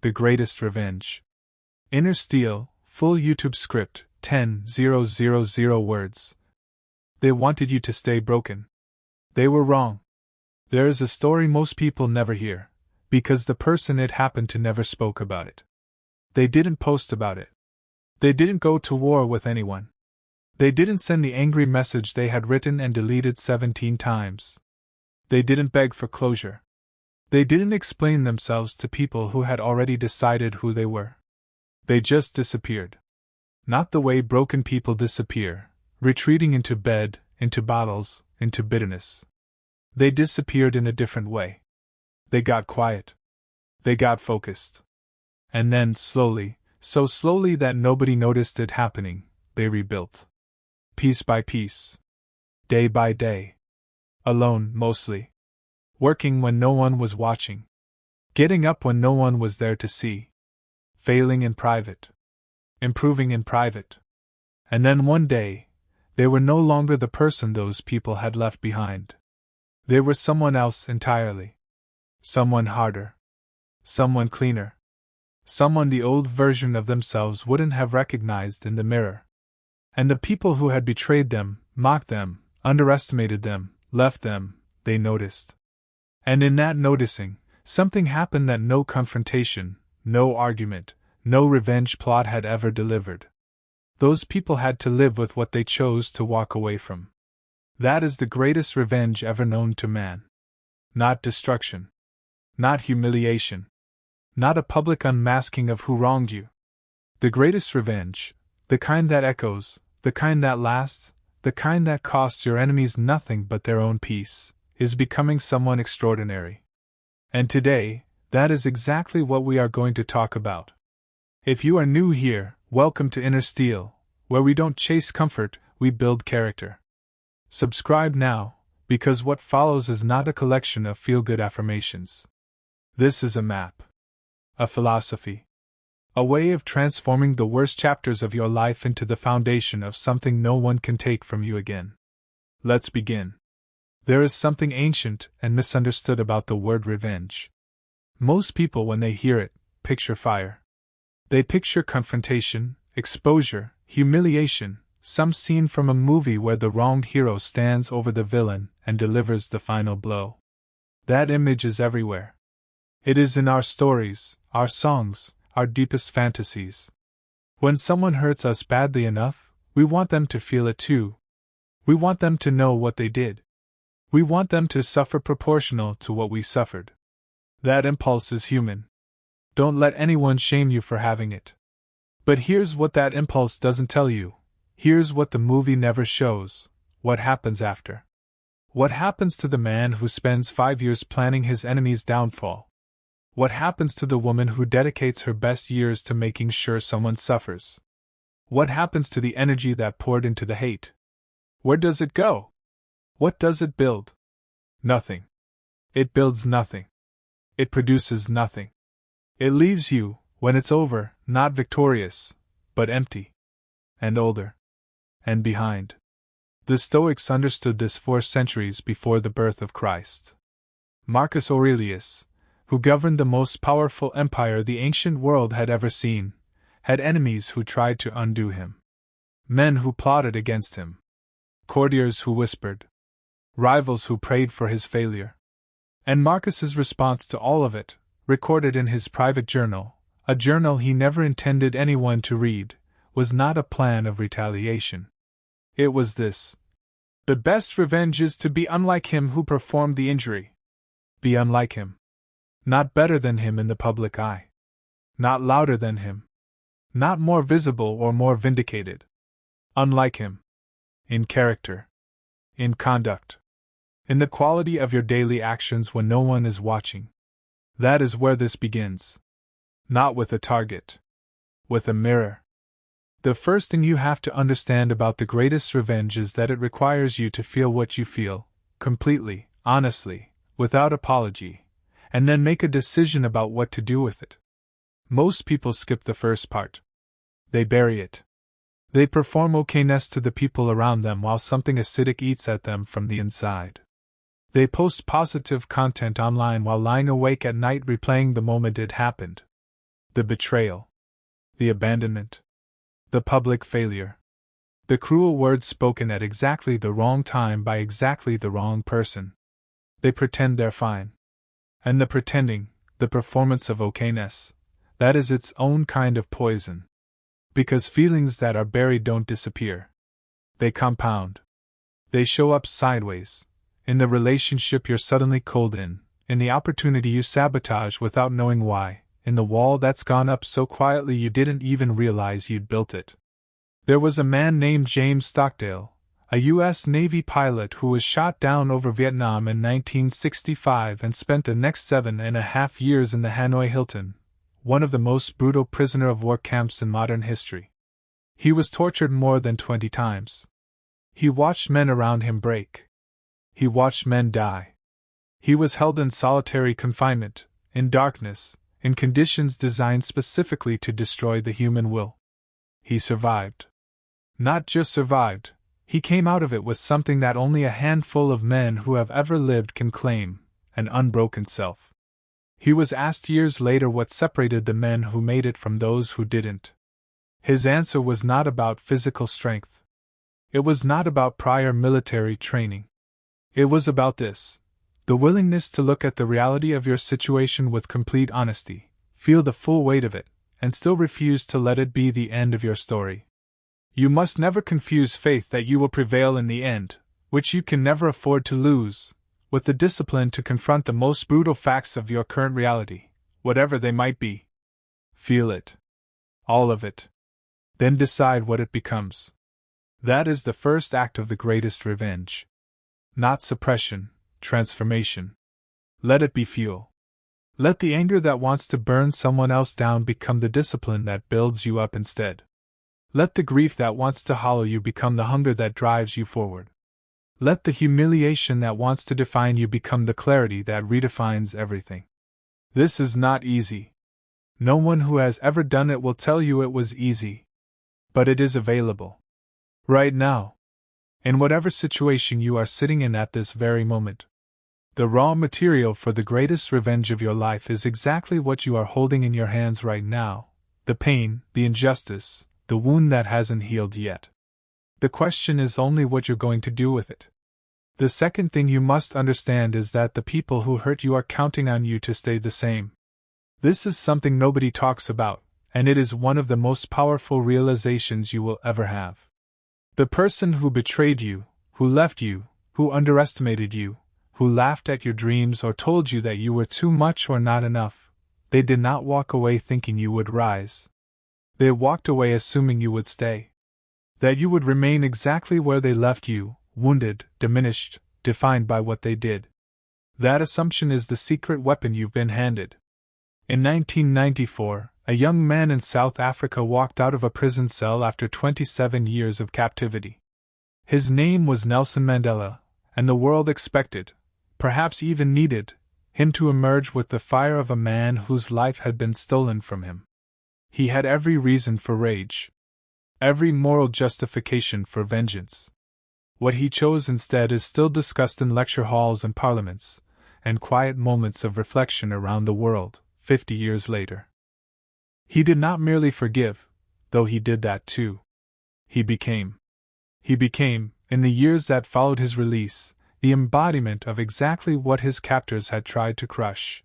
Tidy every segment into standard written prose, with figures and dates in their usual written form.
The Greatest Revenge. Inner Steel, full YouTube script, 10,000 words. They wanted you to stay broken. They were wrong. There is a story most people never hear, because the person it happened to never spoke about it. They didn't post about it. They didn't go to war with anyone. They didn't send the angry message they had written and deleted 17 times. They didn't beg for closure. They didn't explain themselves to people who had already decided who they were. They just disappeared. Not the way broken people disappear, retreating into bed, into bottles, into bitterness. They disappeared in a different way. They got quiet. They got focused. And then, slowly, so slowly that nobody noticed it happening, they rebuilt. Piece by piece. Day by day. Alone, mostly. Working when no one was watching. Getting up when no one was there to see. Failing in private. Improving in private. And then one day, they were no longer the person those people had left behind. They were someone else entirely. Someone harder. Someone cleaner. Someone the old version of themselves wouldn't have recognized in the mirror. And the people who had betrayed them, mocked them, underestimated them, left them, they noticed. And in that noticing, something happened that no confrontation, no argument, no revenge plot had ever delivered. Those people had to live with what they chose to walk away from. That is the greatest revenge ever known to man. Not destruction. Not humiliation. Not a public unmasking of who wronged you. The greatest revenge, the kind that echoes, the kind that lasts, the kind that costs your enemies nothing but their own peace, is becoming someone extraordinary. And today, that is exactly what we are going to talk about. If you are new here, welcome to Inner Steel, where we don't chase comfort, we build character. Subscribe now, because what follows is not a collection of feel-good affirmations. This is a map. A philosophy. A way of transforming the worst chapters of your life into the foundation of something no one can take from you again. Let's begin. There is something ancient and misunderstood about the word revenge. Most people, when they hear it, picture fire. They picture confrontation, exposure, humiliation, some scene from a movie where the wronged hero stands over the villain and delivers the final blow. That image is everywhere. It is in our stories, our songs, our deepest fantasies. When someone hurts us badly enough, we want them to feel it too. We want them to know what they did. We want them to suffer proportional to what we suffered. That impulse is human. Don't let anyone shame you for having it. But here's what that impulse doesn't tell you. Here's what the movie never shows. What happens after. What happens to the man who spends 5 years planning his enemy's downfall? What happens to the woman who dedicates her best years to making sure someone suffers? What happens to the energy that poured into the hate? Where does it go? What does it build? Nothing. It builds nothing. It produces nothing. It leaves you, when it's over, not victorious, but empty. And older. And behind. The Stoics understood this 4 centuries before the birth of Christ. Marcus Aurelius, who governed the most powerful empire the ancient world had ever seen, had enemies who tried to undo him. Men who plotted against him. Courtiers who whispered. Rivals who prayed for his failure. And Marcus's response to all of it, recorded in his private journal, a journal he never intended anyone to read, was not a plan of retaliation. It was this. The best revenge is to be unlike him who performed the injury. Be unlike him. Not better than him in the public eye. Not louder than him. Not more visible or more vindicated. Unlike him. In character. In conduct. In the quality of your daily actions when no one is watching. That is where this begins. Not with a target. With a mirror. The first thing you have to understand about the greatest revenge is that it requires you to feel what you feel, completely, honestly, without apology, and then make a decision about what to do with it. Most people skip the first part. They bury it. They perform okayness to the people around them while something acidic eats at them from the inside. They post positive content online while lying awake at night replaying the moment it happened. The betrayal. The abandonment. The public failure. The cruel words spoken at exactly the wrong time by exactly the wrong person. They pretend they're fine. And the pretending, the performance of okayness, that is its own kind of poison. Because feelings that are buried don't disappear. They compound. They show up sideways, in the relationship you're suddenly cold in the opportunity you sabotage without knowing why, in the wall that's gone up so quietly you didn't even realize you'd built it. There was a man named James Stockdale, a U.S. Navy pilot who was shot down over Vietnam in 1965 and spent the next 7.5 years in the Hanoi Hilton, one of the most brutal prisoner of war camps in modern history. He was tortured more than 20 times. He watched men around him break. He watched men die. He was held in solitary confinement, in darkness, in conditions designed specifically to destroy the human will. He survived. Not just survived, he came out of it with something that only a handful of men who have ever lived can claim, an unbroken self. He was asked years later what separated the men who made it from those who didn't. His answer was not about physical strength. It was not about prior military training. It was about this: the willingness to look at the reality of your situation with complete honesty, feel the full weight of it, and still refuse to let it be the end of your story. You must never confuse faith that you will prevail in the end, which you can never afford to lose, with the discipline to confront the most brutal facts of your current reality, whatever they might be. Feel it. All of it. Then decide what it becomes. That is the first act of the greatest revenge. Not suppression, transformation. Let it be fuel. Let the anger that wants to burn someone else down become the discipline that builds you up instead. Let the grief that wants to hollow you become the hunger that drives you forward. Let the humiliation that wants to define you become the clarity that redefines everything. This is not easy. No one who has ever done it will tell you it was easy. But it is available. Right now. In whatever situation you are sitting in at this very moment. The raw material for the greatest revenge of your life is exactly what you are holding in your hands right now: the pain, the injustice, the wound that hasn't healed yet. The question is only what you're going to do with it. The second thing you must understand is that the people who hurt you are counting on you to stay the same. This is something nobody talks about, and it is one of the most powerful realizations you will ever have. The person who betrayed you, who left you, who underestimated you, who laughed at your dreams or told you that you were too much or not enough, they did not walk away thinking you would rise. They walked away assuming you would stay. That you would remain exactly where they left you, wounded, diminished, defined by what they did. That assumption is the secret weapon you've been handed. In 1994, a young man in South Africa walked out of a prison cell after 27 years of captivity. His name was Nelson Mandela, and the world expected, perhaps even needed, him to emerge with the fire of a man whose life had been stolen from him. He had every reason for rage. Every moral justification for vengeance. What he chose instead is still discussed in lecture halls and parliaments, and quiet moments of reflection around the world, 50 years later. He did not merely forgive, though he did that too. He became, in the years that followed his release, the embodiment of exactly what his captors had tried to crush.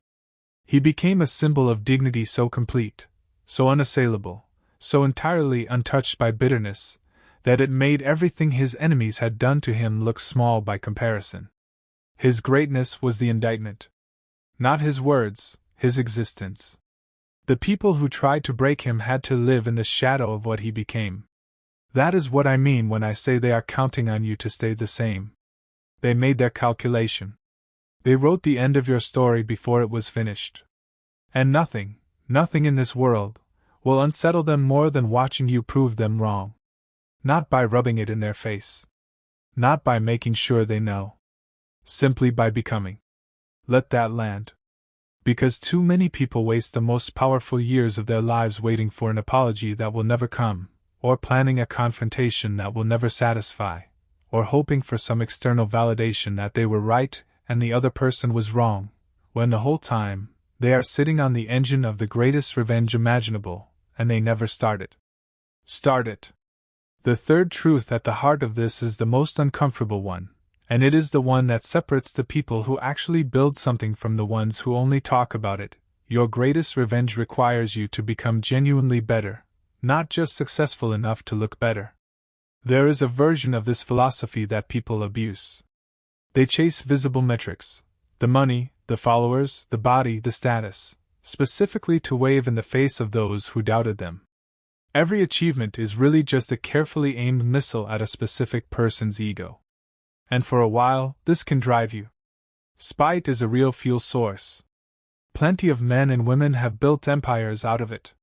He became a symbol of dignity so complete, so unassailable, so entirely untouched by bitterness, that it made everything his enemies had done to him look small by comparison. His greatness was the indictment. Not his words, his existence. The people who tried to break him had to live in the shadow of what he became. That is what I mean when I say they are counting on you to stay the same. They made their calculation. They wrote the end of your story before it was finished. And nothing in this world, will unsettle them more than watching you prove them wrong. Not by rubbing it in their face. Not by making sure they know. Simply by becoming. Let that land. Because too many people waste the most powerful years of their lives waiting for an apology that will never come, or planning a confrontation that will never satisfy, or hoping for some external validation that they were right and the other person was wrong, when the whole time, They are sitting on the engine of the greatest revenge imaginable, and they never start it. Start it. The third truth at the heart of this is the most uncomfortable one, and it is the one that separates the people who actually build something from the ones who only talk about it. Your greatest revenge requires you to become genuinely better, not just successful enough to look better. There is a version of this philosophy that people abuse. They chase visible metrics, the money, the followers, the body, the status, specifically to wave in the face of those who doubted them. Every achievement is really just a carefully aimed missile at a specific person's ego. And for a while, this can drive you. Spite is a real fuel source. Plenty of men and women have built empires out of it.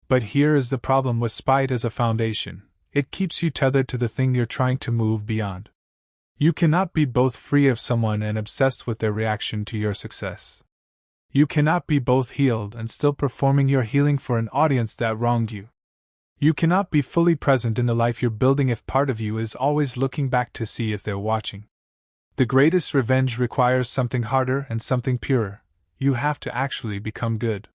But here is the problem with spite as a foundation: it keeps you tethered to the thing you're trying to move beyond. You cannot be both free of someone and obsessed with their reaction to your success. You cannot be both healed and still performing your healing for an audience that wronged you. You cannot be fully present in the life you're building if part of you is always looking back to see if they're watching. The greatest revenge requires something harder and something purer. You have to actually become good.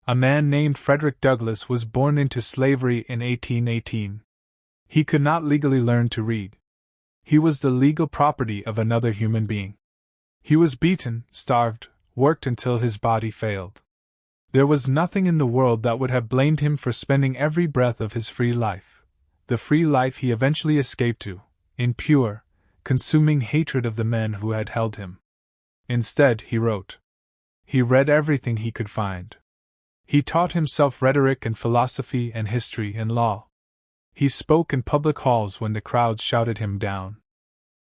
A man named Frederick Douglass was born into slavery in 1818. He could not legally learn to read. He was the legal property of another human being. He was beaten, starved, worked until his body failed. There was nothing in the world that would have blamed him for spending every breath of his free life, the free life he eventually escaped to, in pure, consuming hatred of the men who had held him. Instead, he wrote. He read everything he could find. He taught himself rhetoric and philosophy and history and law. He spoke in public halls when the crowds shouted him down.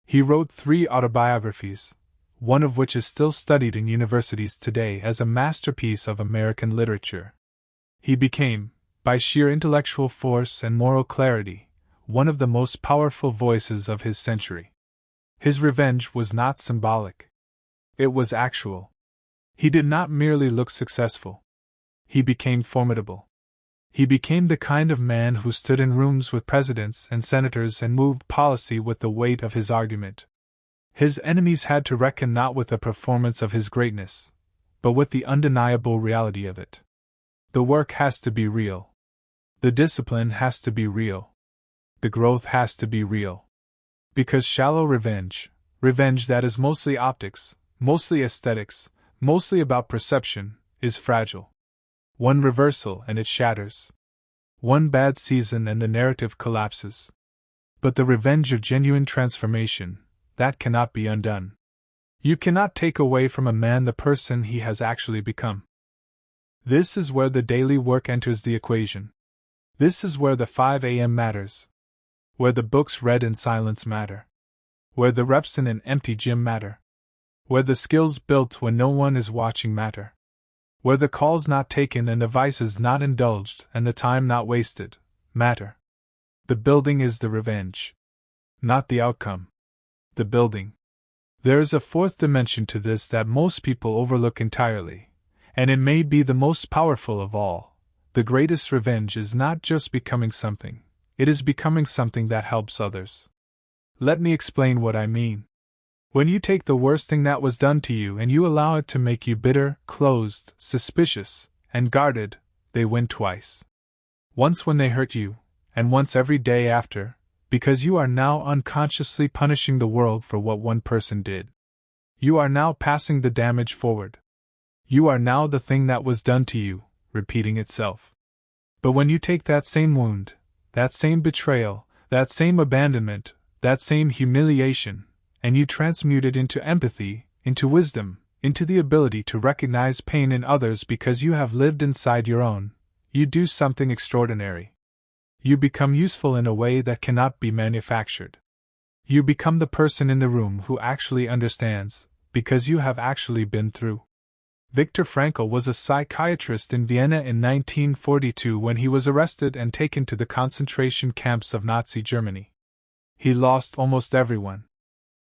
He wrote 3 autobiographies, one of which is still studied in universities today as a masterpiece of American literature. He became, by sheer intellectual force and moral clarity, one of the most powerful voices of his century. His revenge was not symbolic. It was actual. He did not merely look successful. He became formidable. He became the kind of man who stood in rooms with presidents and senators and moved policy with the weight of his argument. His enemies had to reckon not with the performance of his greatness, but with the undeniable reality of it. The work has to be real. The discipline has to be real. The growth has to be real. Because shallow revenge that is mostly optics, mostly aesthetics, mostly about perception, is fragile. One reversal and it shatters. One bad season and the narrative collapses. But the revenge of genuine transformation, that cannot be undone. You cannot take away from a man the person he has actually become. This is where the daily work enters the equation. This is where the 5 a.m. matters. Where the books read in silence matter. Where the reps in an empty gym matter. Where the skills built when no one is watching matter. Where the calls not taken and the vices not indulged and the time not wasted matter. The building is the revenge. Not the outcome. The building. There is a fourth dimension to this that most people overlook entirely, and it may be the most powerful of all. The greatest revenge is not just becoming something, it is becoming something that helps others. Let me explain what I mean. When you take the worst thing that was done to you and you allow it to make you bitter, closed, suspicious, and guarded, they win twice. Once when they hurt you, and once every day after, because you are now unconsciously punishing the world for what one person did. You are now passing the damage forward. You are now the thing that was done to you, repeating itself. But when you take that same wound, that same betrayal, that same abandonment, that same humiliation, and you transmute it into empathy, into wisdom, into the ability to recognize pain in others because you have lived inside your own, you do something extraordinary. You become useful in a way that cannot be manufactured. You become the person in the room who actually understands, because you have actually been through. Viktor Frankl was a psychiatrist in Vienna in 1942 when he was arrested and taken to the concentration camps of Nazi Germany. He lost almost everyone.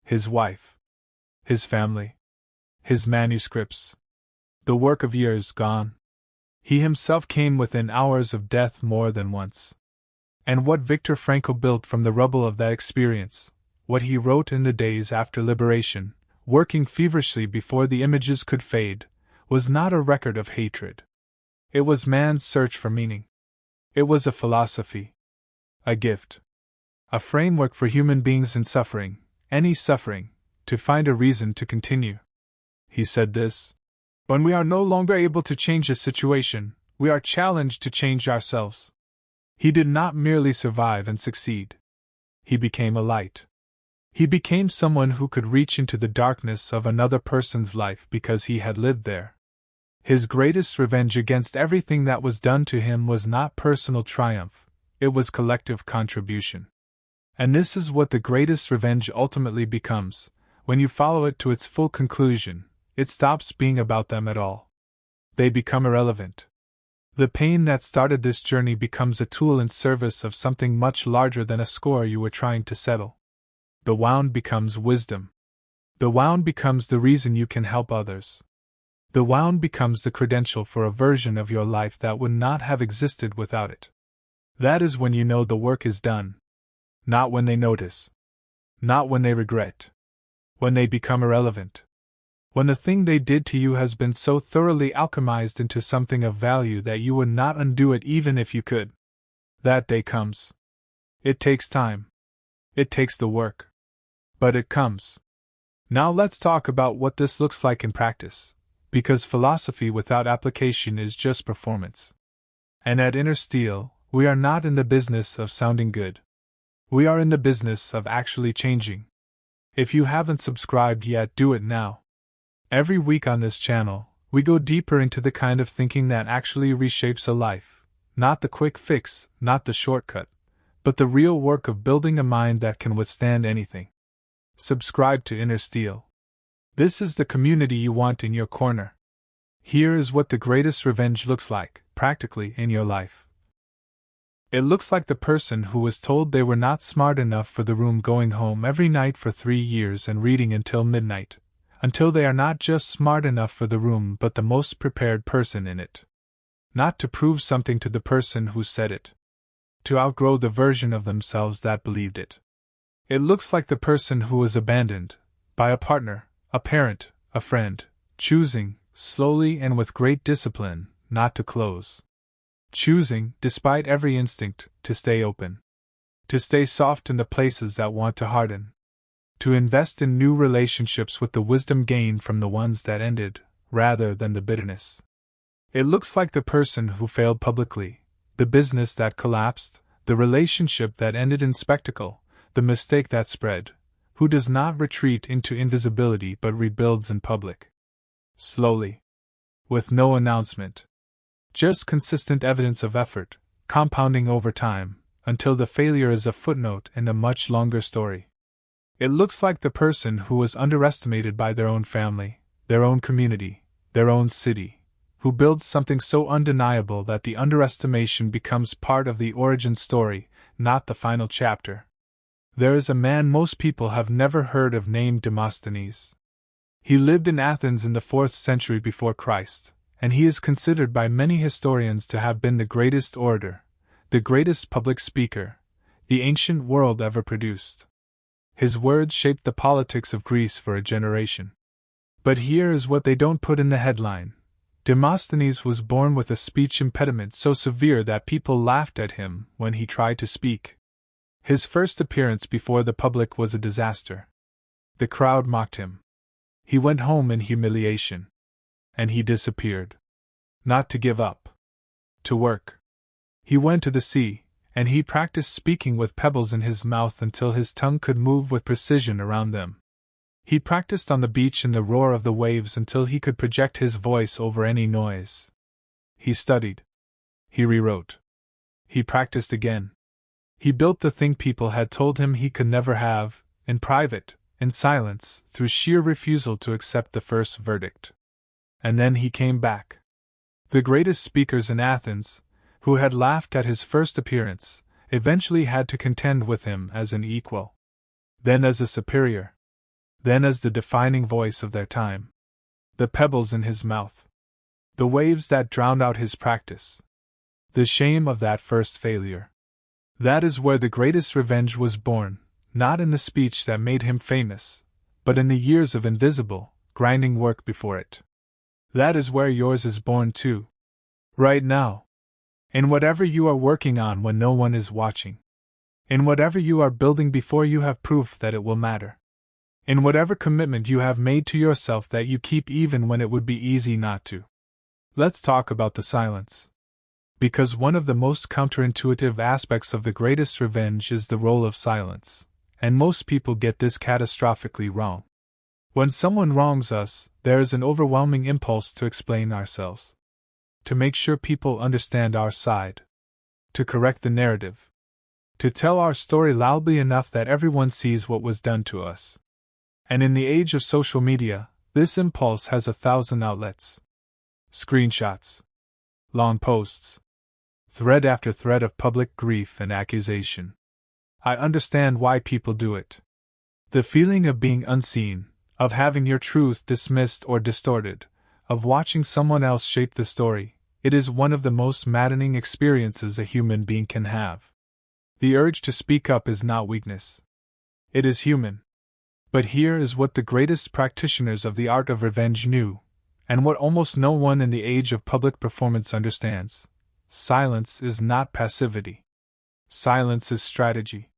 His wife. His family. His manuscripts. The work of years gone. He himself came within hours of death more than once. And what Viktor Frankl built from the rubble of that experience, what he wrote in the days after liberation, working feverishly before the images could fade, was not a record of hatred. It was man's search for meaning. It was a philosophy. A gift. A framework for human beings in suffering, any suffering, to find a reason to continue. He said this: "When we are no longer able to change a situation, we are challenged to change ourselves." He did not merely survive and succeed. He became a light. He became someone who could reach into the darkness of another person's life because he had lived there. His greatest revenge against everything that was done to him was not personal triumph, it was collective contribution. And this is what the greatest revenge ultimately becomes. When you follow it to its full conclusion, it stops being about them at all. They become irrelevant. The pain that started this journey becomes a tool in service of something much larger than a score you were trying to settle. The wound becomes wisdom. The wound becomes the reason you can help others. The wound becomes the credential for a version of your life that would not have existed without it. That is when you know the work is done. Not when they notice. Not when they regret. When they become irrelevant. When the thing they did to you has been so thoroughly alchemized into something of value that you would not undo it even if you could. That day comes. It takes time. It takes the work. But it comes. Now let's talk about what this looks like in practice, because philosophy without application is just performance. And at Inner Steel, we are not in the business of sounding good. We are in the business of actually changing. If you haven't subscribed yet, do it now. Every week on this channel, we go deeper into the kind of thinking that actually reshapes a life. Not the quick fix, not the shortcut, but the real work of building a mind that can withstand anything. Subscribe to Inner Steel. This is the community you want in your corner. Here is what the greatest revenge looks like, practically, in your life. It looks like the person who was told they were not smart enough for the room going home every night for 3 years and reading until midnight. Until they are not just smart enough for the room but the most prepared person in it. Not to prove something to the person who said it. To outgrow the version of themselves that believed it. It looks like the person who was abandoned, by a partner, a parent, a friend, choosing, slowly and with great discipline, not to close. Choosing, despite every instinct, to stay open. To stay soft in the places that want to harden. To invest in new relationships with the wisdom gained from the ones that ended, rather than the bitterness. It looks like the person who failed publicly, the business that collapsed, the relationship that ended in spectacle, the mistake that spread, who does not retreat into invisibility but rebuilds in public. Slowly. With no announcement. Just consistent evidence of effort, compounding over time, until the failure is a footnote in a much longer story. It looks like the person who was underestimated by their own family, their own community, their own city, who builds something so undeniable that the underestimation becomes part of the origin story, not the final chapter. There is a man most people have never heard of named Demosthenes. He lived in Athens in the 4th century before Christ, and he is considered by many historians to have been the greatest orator, the greatest public speaker, the ancient world ever produced. His words shaped the politics of Greece for a generation. But here is what they don't put in the headline. Demosthenes was born with a speech impediment so severe that people laughed at him when he tried to speak. His first appearance before the public was a disaster. The crowd mocked him. He went home in humiliation. And he disappeared. Not to give up. To work. He went to the sea, and he practiced speaking with pebbles in his mouth until his tongue could move with precision around them. He practiced on the beach in the roar of the waves until he could project his voice over any noise. He studied. He rewrote. He practiced again. He built the thing people had told him he could never have, in private, in silence, through sheer refusal to accept the first verdict. And then he came back. The greatest speakers in Athens, who had laughed at his first appearance, eventually had to contend with him as an equal. Then as a superior. Then as the defining voice of their time. The pebbles in his mouth. The waves that drowned out his practice. The shame of that first failure. That is where the greatest revenge was born, not in the speech that made him famous, but in the years of invisible, grinding work before it. That is where yours is born too. Right now. In whatever you are working on when no one is watching. In whatever you are building before you have proof that it will matter. In whatever commitment you have made to yourself that you keep even when it would be easy not to. Let's talk about the silence. Because one of the most counterintuitive aspects of the greatest revenge is the role of silence, and most people get this catastrophically wrong. When someone wrongs us, there is an overwhelming impulse to explain ourselves. To make sure people understand our side. To correct the narrative. To tell our story loudly enough that everyone sees what was done to us. And in the age of social media, this impulse has 1,000 outlets. Screenshots. Long posts. Thread after thread of public grief and accusation. I understand why people do it. The feeling of being unseen, of having your truth dismissed or distorted, of watching someone else shape the story, it is one of the most maddening experiences a human being can have. The urge to speak up is not weakness. It is human. But here is what the greatest practitioners of the art of revenge knew, and what almost no one in the age of public performance understands. Silence is not passivity. Silence is strategy.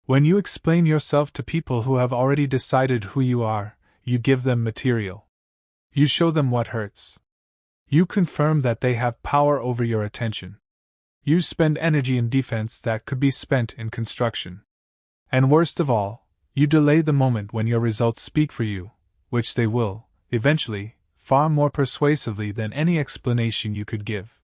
When you explain yourself to people who have already decided who you are, you give them material. You show them what hurts. You confirm that they have power over your attention. You spend energy in defense that could be spent in construction. And worst of all, you delay the moment when your results speak for you, which they will, eventually, far more persuasively than any explanation you could give.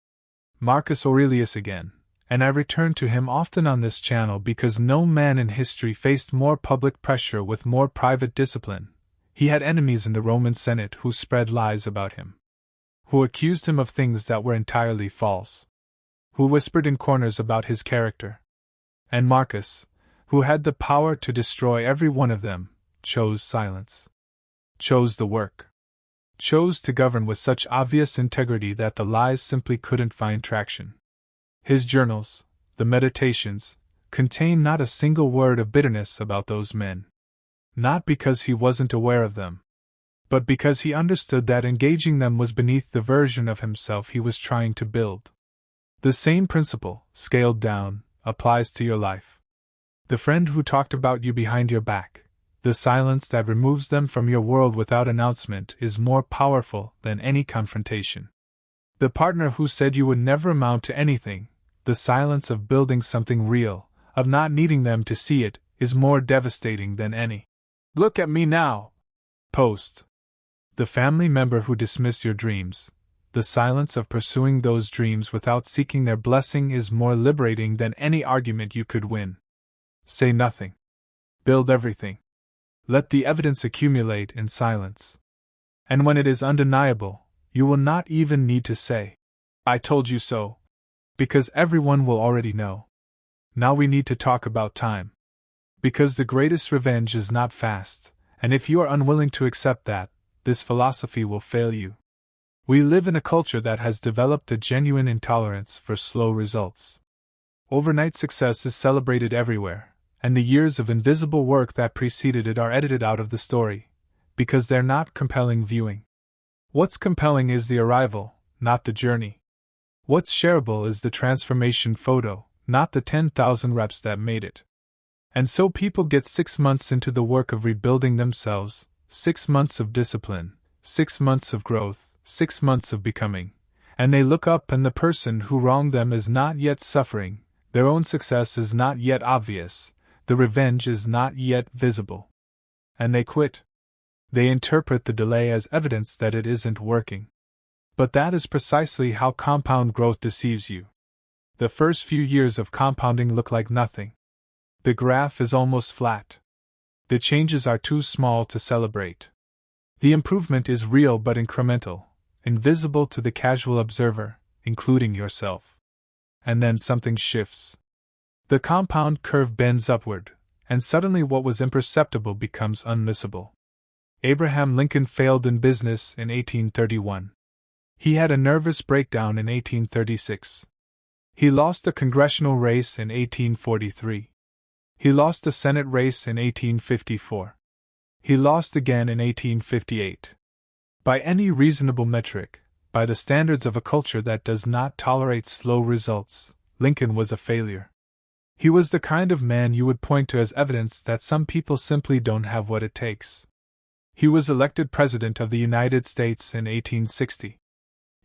Marcus Aurelius again, and I return to him often on this channel because no man in history faced more public pressure with more private discipline. He had enemies in the Roman Senate who spread lies about him, who accused him of things that were entirely false, who whispered in corners about his character. And Marcus, who had the power to destroy every one of them, chose silence. Chose the work. Chose to govern with such obvious integrity that the lies simply couldn't find traction. His journals, the Meditations, contain not a single word of bitterness about those men. Not because he wasn't aware of them, but because he understood that engaging them was beneath the version of himself he was trying to build. The same principle, scaled down, applies to your life. The friend who talked about you behind your back, the silence that removes them from your world without announcement, is more powerful than any confrontation. The partner who said you would never amount to anything, the silence of building something real, of not needing them to see it, is more devastating than any "look at me now" post. The family member who dismissed your dreams, the silence of pursuing those dreams without seeking their blessing, is more liberating than any argument you could win. Say nothing. Build everything. Let the evidence accumulate in silence. And when it is undeniable, you will not even need to say, "I told you so," because everyone will already know. Now we need to talk about time. Because the greatest revenge is not fast, and if you are unwilling to accept that, this philosophy will fail you. We live in a culture that has developed a genuine intolerance for slow results. Overnight success is celebrated everywhere, and the years of invisible work that preceded it are edited out of the story, because they're not compelling viewing. What's compelling is the arrival, not the journey. What's shareable is the transformation photo, not the 10,000 reps that made it. And so people get 6 months into the work of rebuilding themselves, 6 months of discipline, 6 months of growth, 6 months of becoming, and they look up and the person who wronged them is not yet suffering, their own success is not yet obvious, the revenge is not yet visible. And they quit. They interpret the delay as evidence that it isn't working. But that is precisely how compound growth deceives you. The first few years of compounding look like nothing. The graph is almost flat. The changes are too small to celebrate. The improvement is real but incremental, invisible to the casual observer, including yourself. And then something shifts. The compound curve bends upward, and suddenly what was imperceptible becomes unmissable. Abraham Lincoln failed in business in 1831. He had a nervous breakdown in 1836. He lost a congressional race in 1843. He lost a Senate race in 1854. He lost again in 1858. By any reasonable metric, by the standards of a culture that does not tolerate slow results, Lincoln was a failure. He was the kind of man you would point to as evidence that some people simply don't have what it takes. He was elected President of the United States in 1860.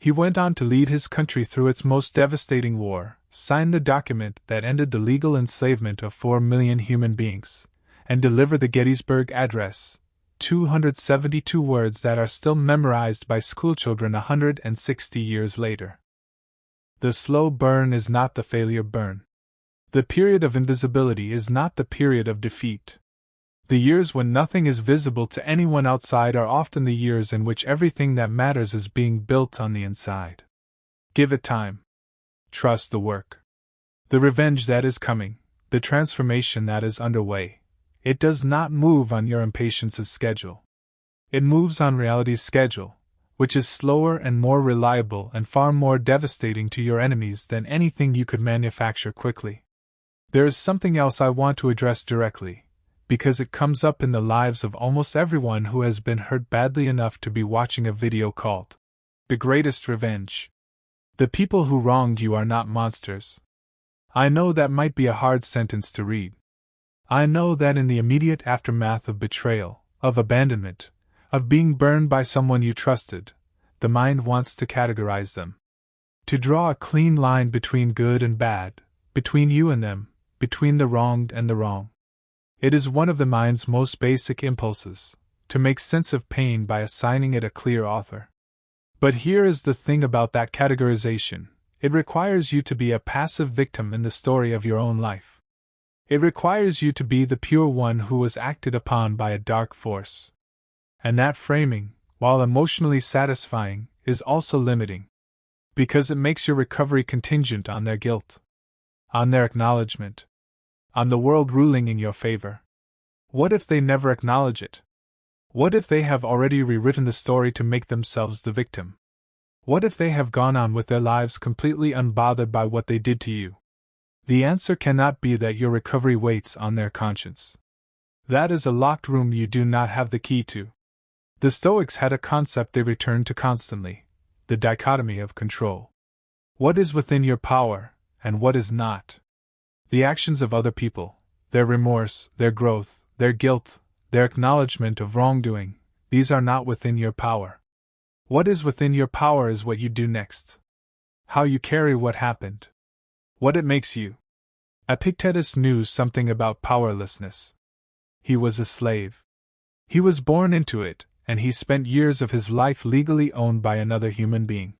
He went on to lead his country through its most devastating war, sign the document that ended the legal enslavement of 4 million human beings, and deliver the Gettysburg Address, 272 words that are still memorized by schoolchildren 160 years later. The slow burn is not the failure burn. The period of invisibility is not the period of defeat. The years when nothing is visible to anyone outside are often the years in which everything that matters is being built on the inside. Give it time. Trust the work. The revenge that is coming, the transformation that is underway, it does not move on your impatience's schedule. It moves on reality's schedule, which is slower and more reliable and far more devastating to your enemies than anything you could manufacture quickly. There is something else I want to address directly, because it comes up in the lives of almost everyone who has been hurt badly enough to be watching a video called The Greatest Revenge. The people who wronged you are not monsters. I know that might be a hard sentence to read. I know that in the immediate aftermath of betrayal, of abandonment, of being burned by someone you trusted, the mind wants to categorize them. To draw a clean line between good and bad, between you and them, between the wronged and the wrong. It is one of the mind's most basic impulses, to make sense of pain by assigning it a clear author. But here is the thing about that categorization: it requires you to be a passive victim in the story of your own life. It requires you to be the pure one who was acted upon by a dark force. And that framing, while emotionally satisfying, is also limiting. Because it makes your recovery contingent on their guilt, on their acknowledgement, on the world ruling in your favor. What if they never acknowledge it? What if they have already rewritten the story to make themselves the victim? What if they have gone on with their lives completely unbothered by what they did to you? The answer cannot be that your recovery waits on their conscience. That is a locked room you do not have the key to. The Stoics had a concept they returned to constantly: the dichotomy of control. What is within your power, and what is not? The actions of other people, their remorse, their growth, their guilt, their acknowledgement of wrongdoing, these are not within your power. What is within your power is what you do next. How you carry what happened. What it makes you. Epictetus knew something about powerlessness. He was a slave. He was born into it, and he spent years of his life legally owned by another human being.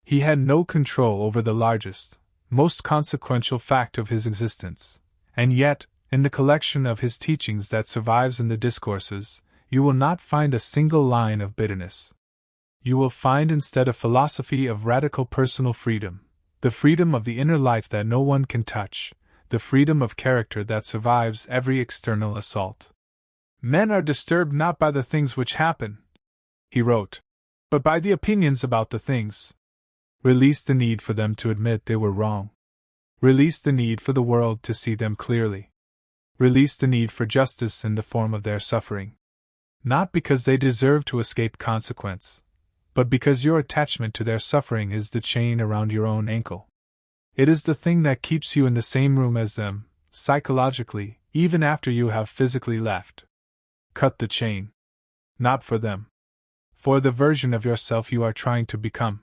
He had no control over the largest, most consequential fact of his existence, and yet, in the collection of his teachings that survives in the discourses, you will not find a single line of bitterness. You will find instead a philosophy of radical personal freedom, the freedom of the inner life that no one can touch, the freedom of character that survives every external assault. Men are disturbed not by the things which happen, he wrote, but by the opinions about the things. Release the need for them to admit they were wrong. Release the need for the world to see them clearly. Release the need for justice in the form of their suffering. Not because they deserve to escape consequence, but because your attachment to their suffering is the chain around your own ankle. It is the thing that keeps you in the same room as them, psychologically, even after you have physically left. Cut the chain. Not for them. For the version of yourself you are trying to become.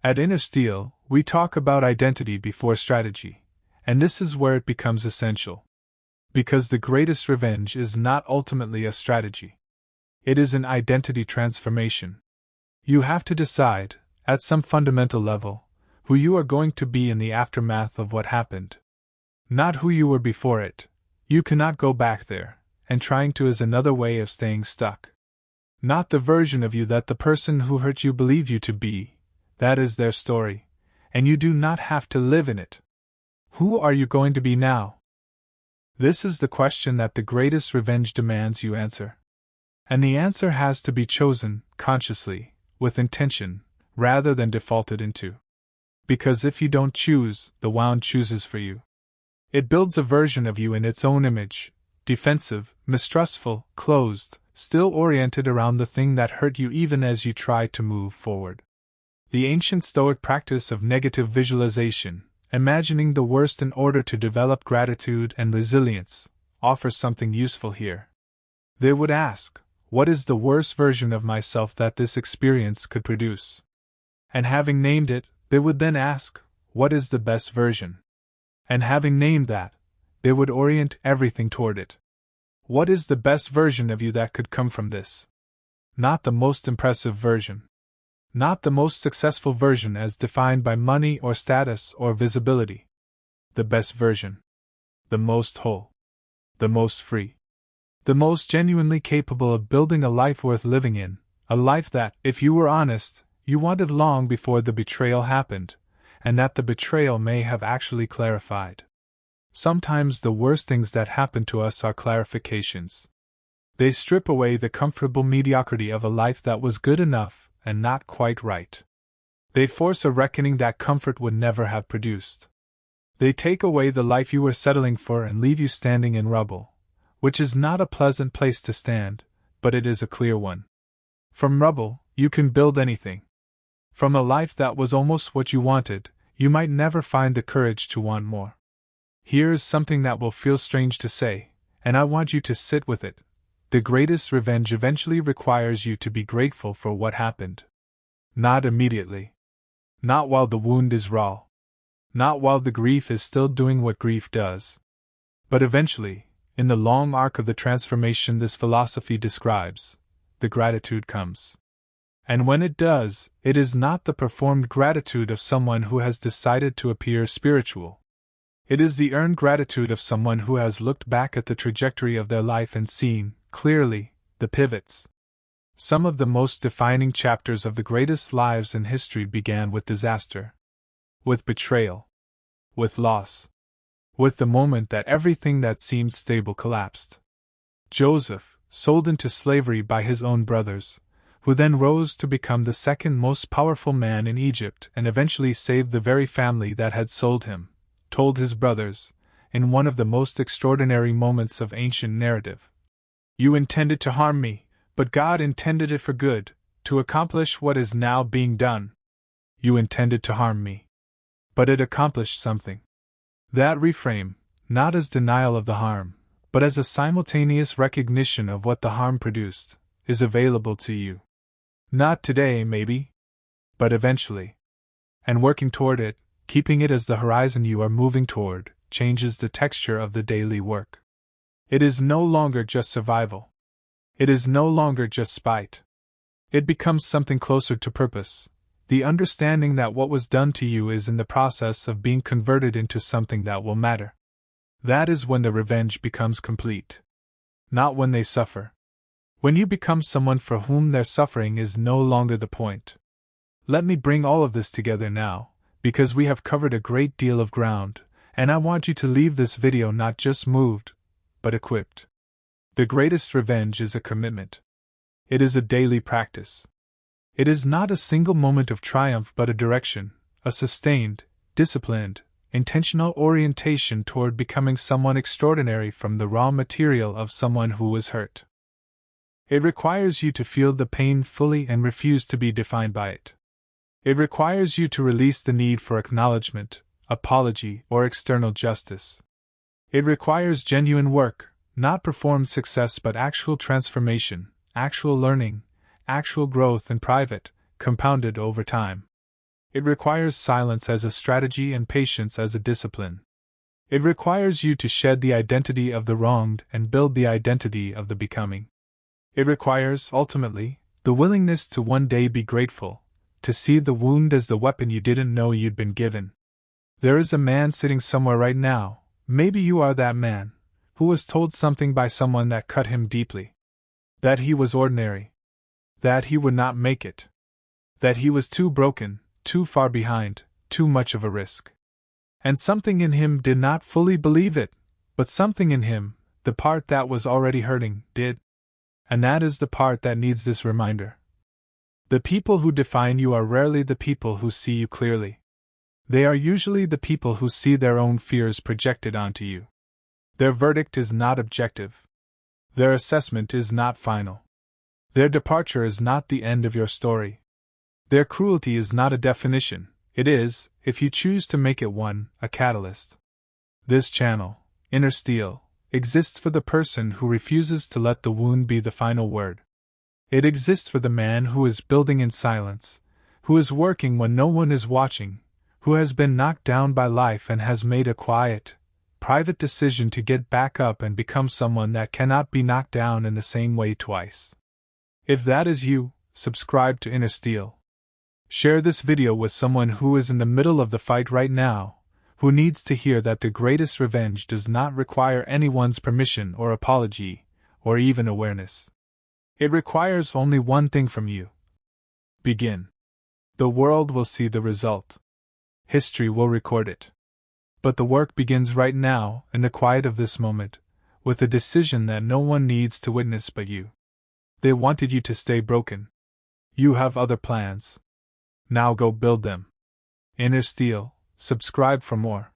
At Inner Steel, we talk about identity before strategy, and this is where it becomes essential. Because the greatest revenge is not ultimately a strategy. It is an identity transformation. You have to decide, at some fundamental level, who you are going to be in the aftermath of what happened. Not who you were before it. You cannot go back there, and trying to is another way of staying stuck. Not the version of you that the person who hurt you believed you to be. That is their story, and you do not have to live in it. Who are you going to be now? This is the question that the greatest revenge demands you answer. And the answer has to be chosen, consciously, with intention, rather than defaulted into. Because if you don't choose, the wound chooses for you. It builds a version of you in its own image, defensive, mistrustful, closed, still oriented around the thing that hurt you even as you try to move forward. The ancient Stoic practice of negative visualization, imagining the worst in order to develop gratitude and resilience, offers something useful here. They would ask, what is the worst version of myself that this experience could produce? And having named it, they would then ask, what is the best version? And having named that, they would orient everything toward it. What is the best version of you that could come from this? Not the most impressive version. Not the most successful version as defined by money or status or visibility. The best version. The most whole. The most free. The most genuinely capable of building a life worth living in, a life that, if you were honest, you wanted long before the betrayal happened, and that the betrayal may have actually clarified. Sometimes the worst things that happen to us are clarifications. They strip away the comfortable mediocrity of a life that was good enough and not quite right. They force a reckoning that comfort would never have produced. They take away the life you were settling for and leave you standing in rubble, which is not a pleasant place to stand, but it is a clear one. From rubble, you can build anything. From a life that was almost what you wanted, you might never find the courage to want more. Here is something that will feel strange to say, and I want you to sit with it. The greatest revenge eventually requires you to be grateful for what happened. Not immediately. Not while the wound is raw. Not while the grief is still doing what grief does. But eventually, in the long arc of the transformation this philosophy describes, the gratitude comes. And when it does, it is not the performed gratitude of someone who has decided to appear spiritual. It is the earned gratitude of someone who has looked back at the trajectory of their life and seen, clearly, the pivots. Some of the most defining chapters of the greatest lives in history began with disaster. With betrayal. With loss. With the moment that everything that seemed stable collapsed. Joseph, sold into slavery by his own brothers, who then rose to become the second most powerful man in Egypt and eventually saved the very family that had sold him, told his brothers, in one of the most extraordinary moments of ancient narrative, "You intended to harm me, but God intended it for good, to accomplish what is now being done. You intended to harm me. But it accomplished something." That reframe, not as denial of the harm, but as a simultaneous recognition of what the harm produced, is available to you. Not today, maybe, but eventually. And working toward it, keeping it as the horizon you are moving toward, changes the texture of the daily work. It is no longer just survival. It is no longer just spite. It becomes something closer to purpose, the understanding that what was done to you is in the process of being converted into something that will matter. That is when the revenge becomes complete. Not when they suffer. When you become someone for whom their suffering is no longer the point. Let me bring all of this together now, because we have covered a great deal of ground, and I want you to leave this video not just moved, but equipped. The greatest revenge is a commitment. It is a daily practice. It is not a single moment of triumph but a direction, a sustained, disciplined, intentional orientation toward becoming someone extraordinary from the raw material of someone who was hurt. It requires you to feel the pain fully and refuse to be defined by it. It requires you to release the need for acknowledgement, apology, or external justice. It requires genuine work, not performed success but actual transformation, actual learning, actual growth in private, compounded over time. It requires silence as a strategy and patience as a discipline. It requires you to shed the identity of the wronged and build the identity of the becoming. It requires, ultimately, the willingness to one day be grateful, to see the wound as the weapon you didn't know you'd been given. There is a man sitting somewhere right now, maybe you are that man, who was told something by someone that cut him deeply. That he was ordinary. That he would not make it. That he was too broken, too far behind, too much of a risk. And something in him did not fully believe it, but something in him, the part that was already hurting, did. And that is the part that needs this reminder. The people who define you are rarely the people who see you clearly. They are usually the people who see their own fears projected onto you. Their verdict is not objective. Their assessment is not final. Their departure is not the end of your story. Their cruelty is not a definition, it is, if you choose to make it one, a catalyst. This channel, Inner Steel, exists for the person who refuses to let the wound be the final word. It exists for the man who is building in silence, who is working when no one is watching, who has been knocked down by life and has made a quiet, private decision to get back up and become someone that cannot be knocked down in the same way twice. If that is you, subscribe to Inner Steel. Share this video with someone who is in the middle of the fight right now, who needs to hear that the greatest revenge does not require anyone's permission or apology, or even awareness. It requires only one thing from you. Begin. The world will see the result. History will record it. But the work begins right now, in the quiet of this moment, with a decision that no one needs to witness but you. They wanted you to stay broken. You have other plans. Now go build them. Inner Steel, subscribe for more.